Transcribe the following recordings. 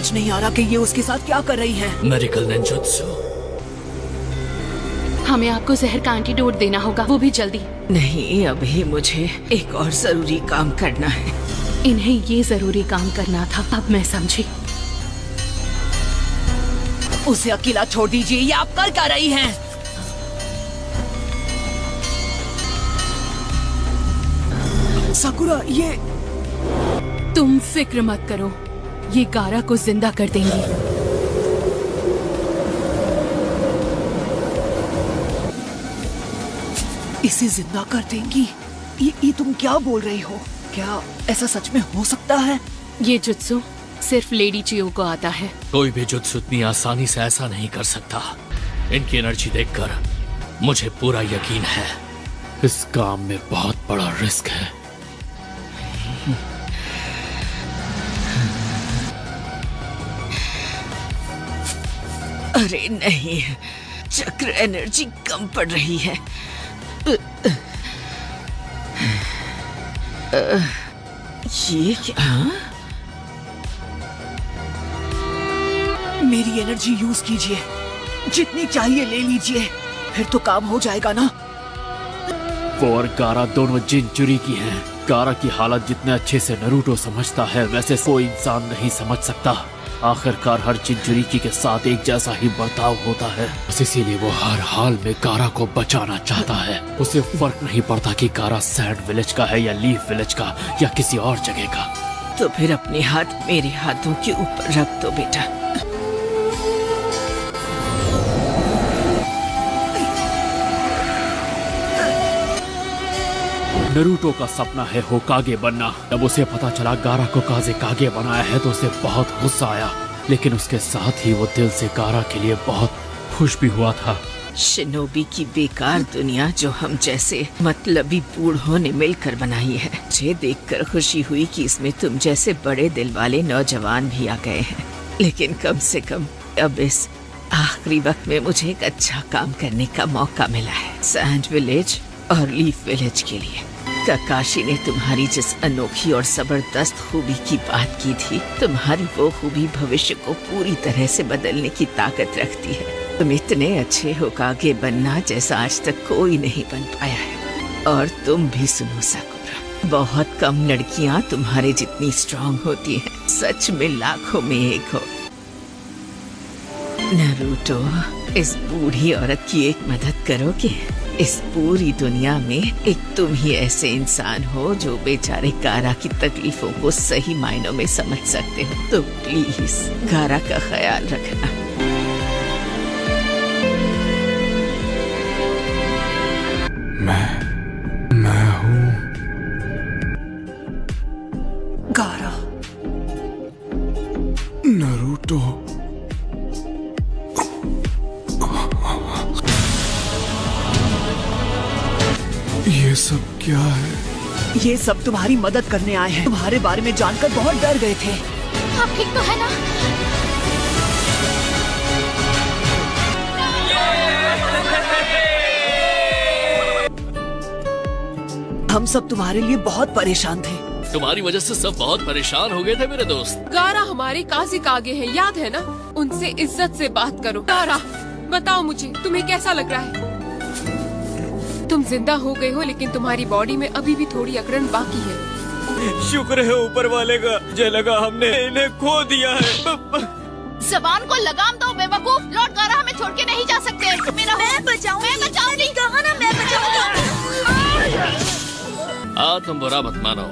समझ नहीं आ रहा कि ये उसके साथ क्या कर रही हैं। Medical ninjutsu. हमें आपको जहर का एंटीडोट देना होगा, वो भी जल्दी। नहीं, अभी मुझे एक और जरूरी काम करना है। इन्हें ये जरूरी काम करना था, अब मैं समझी। उसे अकेला छोड़ दीजिए, ये आप कर क्या रही हैं? साकुरा, ये तुम फिक्र मत करो, ये गारा को जिंदा कर देंगी। इसे जिंदा कर देंगी? ये तुम क्या बोल रही हो? क्या ऐसा सच में हो सकता है? ये जुत्सु सिर्फ लेडी चियो को आता है। कोई भी जुत्सु इतनी आसानी से ऐसा नहीं कर सकता। इनकी एनर्जी देखकर मुझे पूरा यकीन है इस काम में बहुत बड़ा रिस्क है। अरे नहीं, चक्र एनर्जी कम पड़ रही है। ये क्या? मेरी एनर्जी यूज कीजिए, जितनी चाहिए ले लीजिए, फिर तो काम हो जाएगा ना। वो और गारा दोनों जिनचुरी की हैं। गारा की हालत जितने अच्छे से नरूटो समझता है, वैसे कोई इंसान नहीं समझ सकता। आखिरकार हर जिनचुरी के साथ एक जैसा ही बर्ताव होता है, बस इसीलिए वो हर हाल में गारा को बचाना चाहता है। उसे फर्क नहीं पड़ता कि गारा सैंड विलेज का है या लीफ विलेज का या किसी और जगह का। तो फिर अपने हाथ मेरे हाथों के ऊपर रख दो बेटा। नरूटो का सपना है होकागे बनना। जब उसे पता चला गारा को काज़ेकागे बनाया है तो उसे बहुत गुस्सा आया, लेकिन उसके साथ ही वो दिल से गारा के लिए बहुत खुश भी हुआ था। शिनोबी की बेकार दुनिया जो हम जैसे मतलबी बूढ़ों ने मिलकर बनाई है, मुझे देखकर खुशी हुई कि इसमें तुम जैसे बड़े दिल वाले नौजवान भी आ गए हैं। लेकिन कम से कम अब इस आखिरी वक्त में मुझे एक अच्छा काम करने का मौका मिला है, सैंड विलेज और लीफ विलेज के लिए। काकाशी ने तुम्हारी जिस अनोखी और जबरदस्त खूबी की बात की थी, तुम्हारी वो खूबी भविष्य को पूरी तरह से बदलने की ताकत रखती है। तुम इतने अच्छे होकागे बनना जैसा आज तक कोई नहीं बन पाया है। और तुम भी सुनो साकुरा, बहुत कम लड़कियां तुम्हारे जितनी स्ट्रांग होती हैं। सच में लाखों में एक हो। नरूटो, इस बूढ़ी औरत की एक मदद करोगे? इस पूरी दुनिया में एक तुम ही ऐसे इंसान हो जो बेचारे गारा की तकलीफों को सही मायनों में समझ सकते हो। तो प्लीज गारा का ख्याल रखना। मैं हूँ गारा। नरूटो। ये सब क्या है? ये सब तुम्हारी मदद करने आए हैं। तुम्हारे बारे में जानकर बहुत डर गए थे। आप ठीक तो है ना? हम सब तुम्हारे लिए बहुत परेशान थे। तुम्हारी वजह से सब बहुत परेशान हो गए थे मेरे दोस्त। गारा हमारे काज़ेकागे है, याद है ना? उनसे इज्जत से बात करो। गारा, बताओ मुझे तुम्हें कैसा लग रहा है? तुम जिंदा हो गए हो, लेकिन तुम्हारी बॉडी में अभी भी थोड़ी अकड़न बाकी है। शुक्र है ऊपर वाले का, मुझे लगा हमने इन्हें खो दिया है। जबान को लगाम दो बेवकूफ। लॉर्ड गारा हमें छोड़ के नहीं जा सकते। मेरा मैं बचाऊंगी। कहा ना मैं बचाऊंगी। तुम बुरा मत मानो।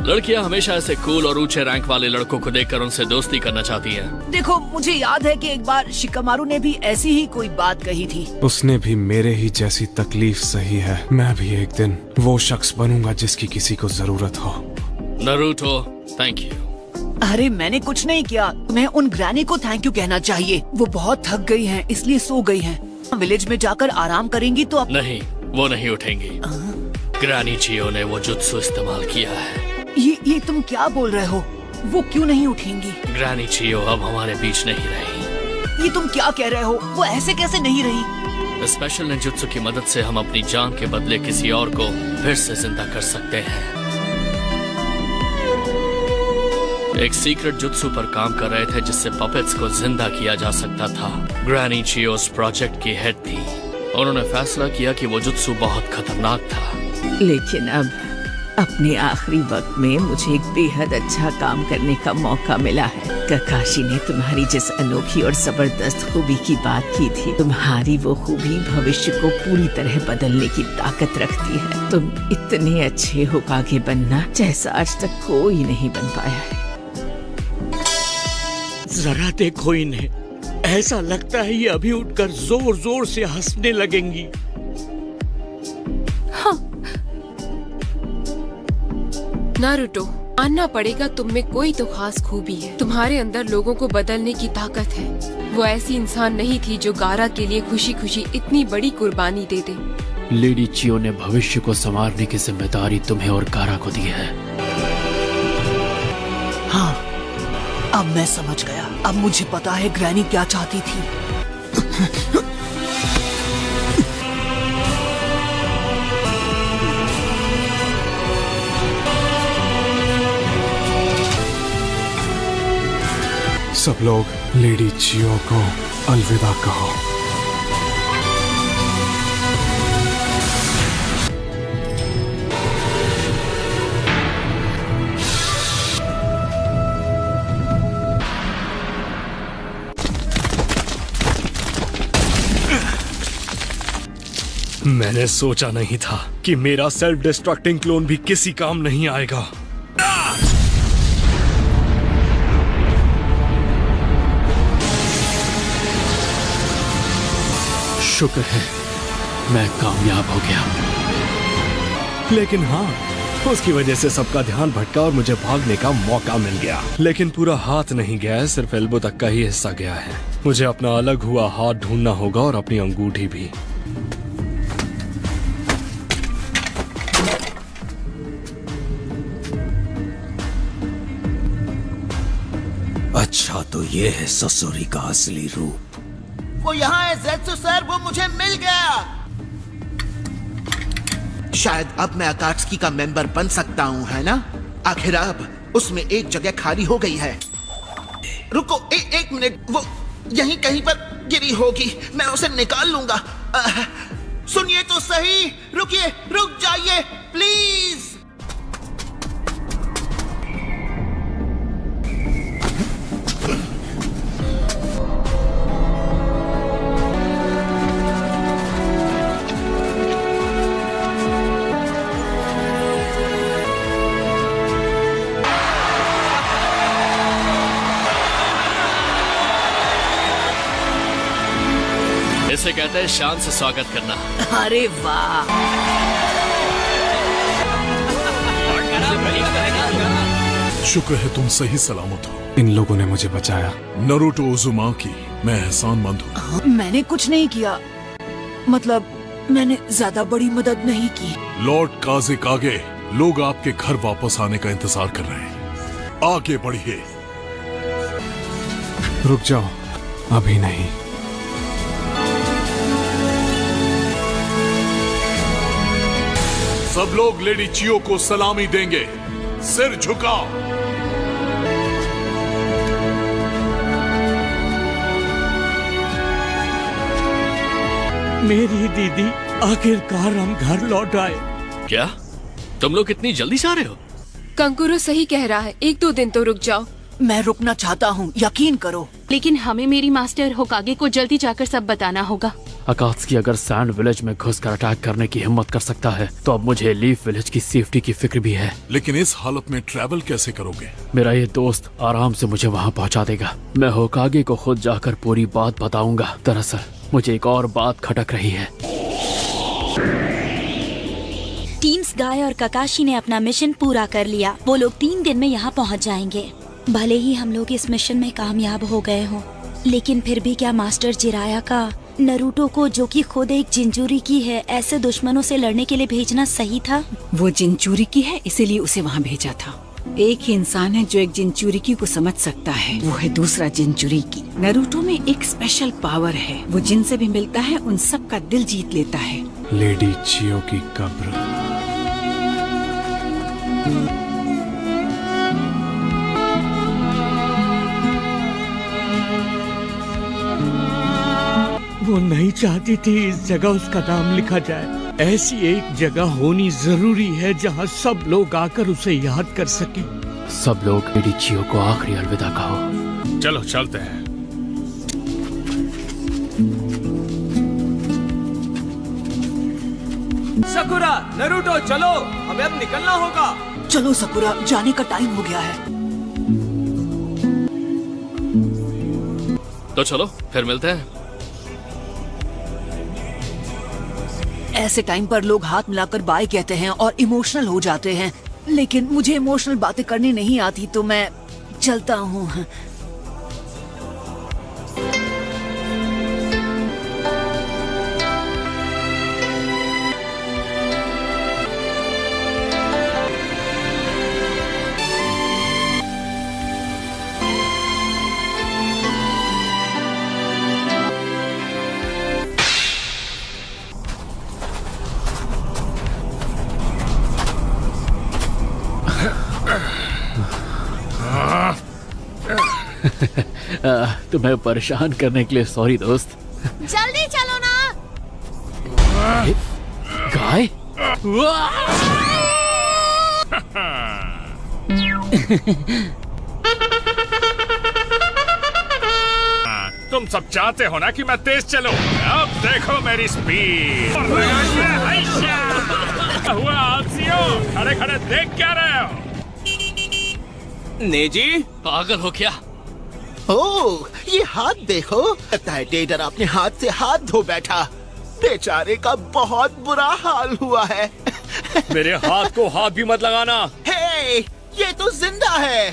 लड़कियां हमेशा ऐसे कूल और ऊंचे रैंक वाले लड़कों को देखकर उनसे दोस्ती करना चाहती हैं। देखो, मुझे याद है कि एक बार शिकामारू ने भी ऐसी ही कोई बात कही थी। उसने भी मेरे ही जैसी तकलीफ सही है। मैं भी एक दिन वो शख्स बनूंगा जिसकी किसी को जरूरत हो। Naruto, thank you. अरे मैंने कुछ नहीं किया। तुम्हें उन ग्रैनी को थैंक यू कहना चाहिए। वो बहुत थक गई हैं, इसलिए सो गई हैं। विलेज में जाकर आराम करेंगी तो नहीं, वो नहीं उठेंगी। ग्रैनी चियो ने वो जुत्सु इस्तेमाल किया है। ये तुम क्या बोल रहे हो? वो क्यों नहीं उठेंगी? ग्रैनी चियो अब हमारे बीच नहीं रही। ये तुम क्या कह रहे हो? वो ऐसे कैसे नहीं रही? स्पेशल निंजुत्सु की मदद से हम अपनी जान के बदले किसी और को फिर से जिंदा कर सकते हैं। एक सीक्रेट जुत्सु पर काम कर रहे थे जिससे पपेट्स को जिंदा किया जा सकता था। ग्रैनी चियोस प्रोजेक्ट की हेड थी। उन्होंने फैसला किया कि वो जुत्सु बहुत खतरनाक था। लेकिन अब अपने आखिरी वक्त में मुझे एक बेहद अच्छा काम करने का मौका मिला है। ककाशी ने तुम्हारी जिस अनोखी और जबरदस्त खूबी की बात की थी, तुम्हारी वो खूबी भविष्य को पूरी तरह बदलने की ताकत रखती है। तुम इतने अच्छे होकागे बनना जैसा आज तक कोई नहीं बन पाया है। जरा देखो इन्हें, ऐसा लगता है ये अभी उठकर जोर जोर से हंसने लगेंगी। नारुतो, मानना पड़ेगा तुम में कोई तो खास खूबी है। तुम्हारे अंदर लोगों को बदलने की ताकत है। वो ऐसी इंसान नहीं थी जो गारा के लिए खुशी खुशी इतनी बड़ी कुर्बानी दे दे। लेडी चियो ने भविष्य को संवारने की जिम्मेदारी तुम्हें और गारा को दी है। हाँ, अब मैं समझ गया। अब मुझे पता है ग्रैनी क्या चाहती थी। सब लोग लेडी चियो को अलविदा कहो। मैंने सोचा नहीं था कि मेरा सेल्फ डिस्ट्रक्टिंग क्लोन भी किसी काम नहीं आएगा। शुक्र है मैं कामयाब हो गया। लेकिन हाँ, उसकी वजह से सबका ध्यान भटका और मुझे भागने का मौका मिल गया। लेकिन पूरा हाथ नहीं गया है, सिर्फ एल्बो तक का ही हिस्सा गया है। मुझे अपना अलग हुआ हाथ ढूंढना होगा और अपनी अंगूठी भी। अच्छा, तो ये है ससुरी का असली रूप। वो यहाँ है ज़ेत्सु सर, वो मुझे मिल गया। शायद अब मैं अकात्सुकी का मेंबर बन सकता हूँ, है ना? आखिर अब उसमें एक जगह खाली हो गई है। रुको, एक मिनट, वो यहीं कहीं पर गिरी होगी। मैं उसे निकाल लूंगा। सुनिए तो सही, रुकिए, रुक जाइए प्लीज। इसे कहते हैं शान से स्वागत करना। अरे वाह, शुक्र है तुम सही सलामत हो। इन लोगों ने मुझे बचाया। नारुतो उज़ुमाकी, मैं एहसानमंद हूँ। मैंने कुछ नहीं किया। मतलब मैंने ज्यादा बड़ी मदद नहीं की। लॉर्ड काज़ेकागे, लोग आपके घर वापस आने का इंतजार कर रहे हैं। आगे बढ़िए। रुक जाओ, अभी नहीं। सब लोग लेडी चियो को सलामी देंगे। सिर झुकाओ। मेरी दीदी, आखिरकार हम घर लौट आए। क्या तुम लोग इतनी जल्दी से आ रहे हो? कंकुरो सही कह रहा है, 1-2 दिन तो रुक जाओ। मैं रुकना चाहता हूँ, यकीन करो। लेकिन हमें मेरी मास्टर होकागे को जल्दी जाकर सब बताना होगा। अकात्सुकी अगर सैंड विलेज में घुसकर अटैक करने की हिम्मत कर सकता है तो अब मुझे लीफ विलेज की सेफ्टी की फिक्र भी है। लेकिन इस हालत में ट्रैवल कैसे करोगे? मेरा ये दोस्त आराम से मुझे वहाँ पहुँचा देगा। मैं होकागे को खुद जाकर पूरी बात बताऊंगा। दरअसल मुझे एक और बात खटक रही है। टीम्स गाय और ककाशी ने अपना मिशन पूरा कर लिया। वो लोग 3 दिन में यहाँ पहुँच जाएंगे। भले ही हम लोग इस मिशन में कामयाब हो गए हों, लेकिन फिर भी क्या मास्टर जिराया का नारुतो को, जो कि खुद एक जिंचुरी की है, ऐसे दुश्मनों से लड़ने के लिए भेजना सही था? वो जिंचुरी की है, इसीलिए उसे वहाँ भेजा था। एक ही इंसान है जो एक जिंचुरिकी को समझ सकता है, वो है दूसरा जिंचुरिकी। नारुतो में एक स्पेशल पावर है, वो जिनसे भी मिलता है उन सब का दिल जीत लेता है। लेडी चियो की कब्र। वो नहीं चाहती थी इस जगह उसका नाम लिखा जाए। ऐसी एक जगह होनी जरूरी है जहाँ सब लोग आकर उसे याद कर सके। सब लोग लेडी चियो को आखिरी अलविदा कहो। चलो चलते हैं। सकुरा, नरूटो, चलो, हमें अब निकलना होगा। चलो सकुरा, जाने का टाइम हो गया है। तो चलो फिर मिलते हैं। ऐसे टाइम पर लोग हाथ मिलाकर बाय कहते हैं और इमोशनल हो जाते हैं, लेकिन मुझे इमोशनल बातें करनी नहीं आती, तो मैं चलता हूँ। तुम्हें परेशान करने के लिए सॉरी दोस्त। जल्दी चलो ना। गाय? तुम सब चाहते हो ना कि मैं तेज चलूं? अब देखो मेरी स्पीड। हुआ आलसियों, खड़े खड़े देख क्या रहे हो? नेजी, पागल हो क्या? ओह, ये हाथ देखो। लगता है डेडर अपने हाथ से हाथ धो बैठा। बेचारे का बहुत बुरा हाल हुआ है। मेरे हाथ को हाथ भी मत लगाना। हे, ये तो जिंदा है।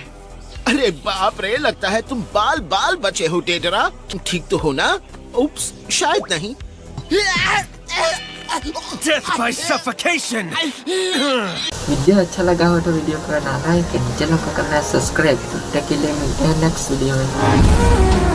अरे बाप रे, लगता है तुम बाल बाल बचे हो डेडरा। तुम ठीक तो हो ना? उप्स, शायद नहीं। Death by suffocation. वीडियो अच्छा लगा हो तो वीडियो को लाइक, चैनल को करना सब्सक्राइब। तब तक के लिए मिलते हैं नेक्स्ट वीडियो में।